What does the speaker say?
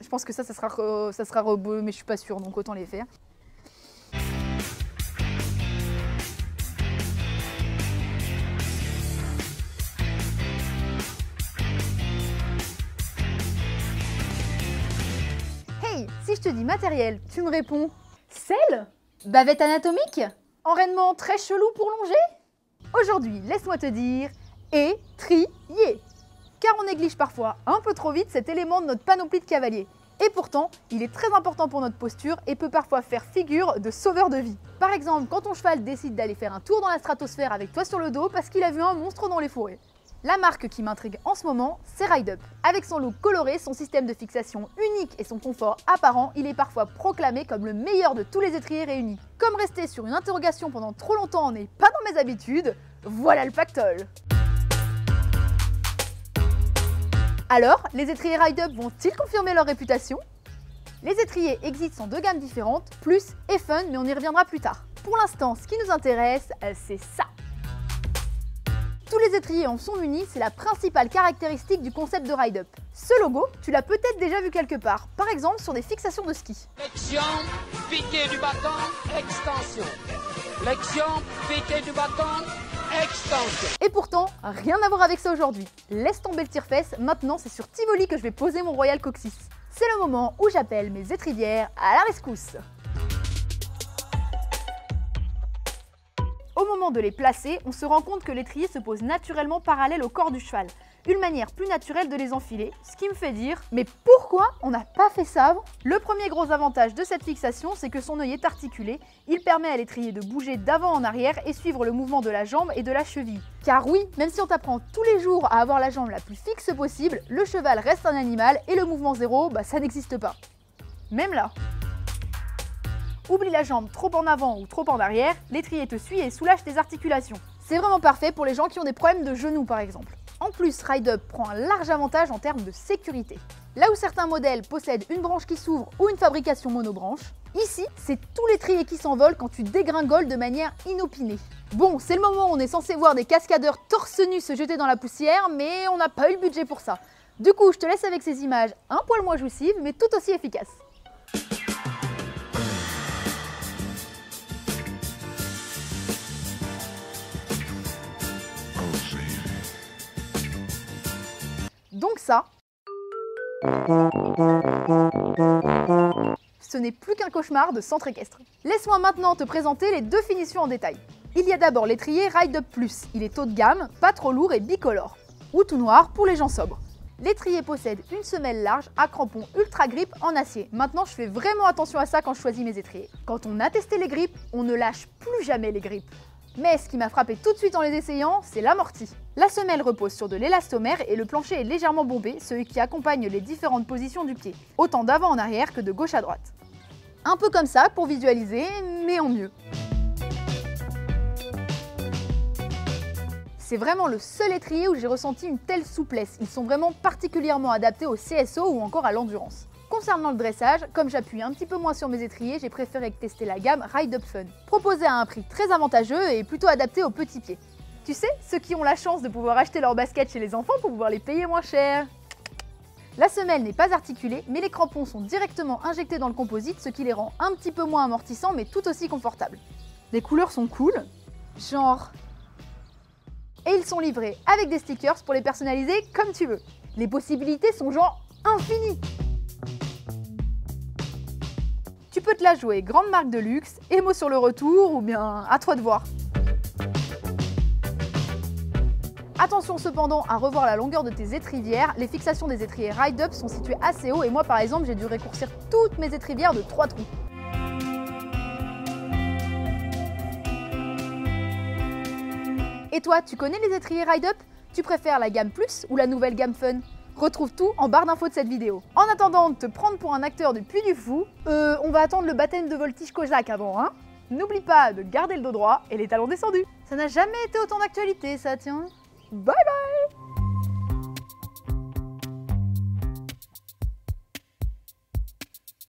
Je pense que ça sera rebeu, mais je suis pas sûre, donc autant les faire. Hey, si je te dis matériel, tu me réponds sel? Bavette anatomique? Enraînement très chelou pour longer? Aujourd'hui, laisse-moi te dire étrier. Car on néglige parfois un peu trop vite cet élément de notre panoplie de cavalier. Et pourtant, il est très important pour notre posture et peut parfois faire figure de sauveur de vie. Par exemple, quand ton cheval décide d'aller faire un tour dans la stratosphère avec toi sur le dos parce qu'il a vu un monstre dans les forêts. La marque qui m'intrigue en ce moment, c'est Ride-Up. Avec son look coloré, son système de fixation unique et son confort apparent, il est parfois proclamé comme le meilleur de tous les étriers réunis. Comme rester sur une interrogation pendant trop longtemps n'est pas dans mes habitudes, voilà le pactole. Alors, les étriers Ride-Up vont-ils confirmer leur réputation? Les étriers existent en deux gammes différentes, Plus et Fun, mais on y reviendra plus tard. Pour l'instant, ce qui nous intéresse, c'est ça. Tous les étriers en sont munis, c'est la principale caractéristique du concept de Ride-Up. Ce logo, tu l'as peut-être déjà vu quelque part, par exemple sur des fixations de ski. Flexion, piqué du bâton, extension. Flexion, piqué du bâton, extension. Et pourtant, rien à voir avec ça aujourd'hui. Laisse tomber le tire-fesse, maintenant c'est sur Tivoli que je vais poser mon Royal Coccyx. C'est le moment où j'appelle mes étrivières à la rescousse. Au moment de les placer, on se rend compte que l'étrier se pose naturellement parallèle au corps du cheval. Une manière plus naturelle de les enfiler, ce qui me fait dire « Mais pourquoi on n'a pas fait ça avant ?» Le premier gros avantage de cette fixation, c'est que son œil est articulé. Il permet à l'étrier de bouger d'avant en arrière et suivre le mouvement de la jambe et de la cheville. Car oui, même si on t'apprend tous les jours à avoir la jambe la plus fixe possible, le cheval reste un animal et le mouvement zéro, ça n'existe pas. Même là. Oublie la jambe trop en avant ou trop en arrière, l'étrier te suit et soulage tes articulations. C'est vraiment parfait pour les gens qui ont des problèmes de genoux par exemple. En plus, Ride-Up prend un large avantage en termes de sécurité. Là où certains modèles possèdent une branche qui s'ouvre ou une fabrication monobranche, ici, c'est tout l'étrier qui s'envole quand tu dégringoles de manière inopinée. Bon, c'est le moment où on est censé voir des cascadeurs torse nu se jeter dans la poussière, mais on n'a pas eu le budget pour ça. Du coup, je te laisse avec ces images un poil moins jouissives, mais tout aussi efficaces. Donc ça, ce n'est plus qu'un cauchemar de centre équestre. Laisse-moi maintenant te présenter les deux finitions en détail. Il y a d'abord l'étrier Ride-Up Plus. Il est haut de gamme, pas trop lourd et bicolore. Ou tout noir pour les gens sobres. L'étrier possède une semelle large à crampons ultra grip en acier. Maintenant, je fais vraiment attention à ça quand je choisis mes étriers. Quand on a testé les grippes, on ne lâche plus jamais les grippes. Mais ce qui m'a frappé tout de suite en les essayant, c'est l'amorti. La semelle repose sur de l'élastomère et le plancher est légèrement bombé, ce qui accompagne les différentes positions du pied, autant d'avant en arrière que de gauche à droite. Un peu comme ça pour visualiser, mais en mieux. C'est vraiment le seul étrier où j'ai ressenti une telle souplesse. Ils sont vraiment particulièrement adaptés au CSO ou encore à l'endurance. Concernant le dressage, comme j'appuie un petit peu moins sur mes étriers, j'ai préféré tester la gamme Ride-Up Fun, proposée à un prix très avantageux et plutôt adapté aux petits pieds. Tu sais, ceux qui ont la chance de pouvoir acheter leurs baskets chez les enfants pour pouvoir les payer moins cher. La semelle n'est pas articulée, mais les crampons sont directement injectés dans le composite, ce qui les rend un petit peu moins amortissants, mais tout aussi confortables. Les couleurs sont cool, genre... Et ils sont livrés avec des stickers pour les personnaliser comme tu veux. Les possibilités sont genre infinies. Tu peux te la jouer grande marque de luxe, émo sur le retour ou bien à toi de voir. Attention cependant à revoir la longueur de tes étrivières, les fixations des étriers Ride-Up sont situées assez haut et moi par exemple j'ai dû raccourcir toutes mes étrivières de 3 trous. Et toi, tu connais les étriers Ride-Up? Tu préfères la gamme Plus ou la nouvelle gamme Fun? Retrouve tout en barre d'infos de cette vidéo. En attendant de te prendre pour un acteur du Puy du Fou, on va attendre le baptême de Voltige Kozak avant, hein? N'oublie pas de garder le dos droit et les talons descendus. Ça n'a jamais été autant d'actualité, ça, tiens. Bye bye!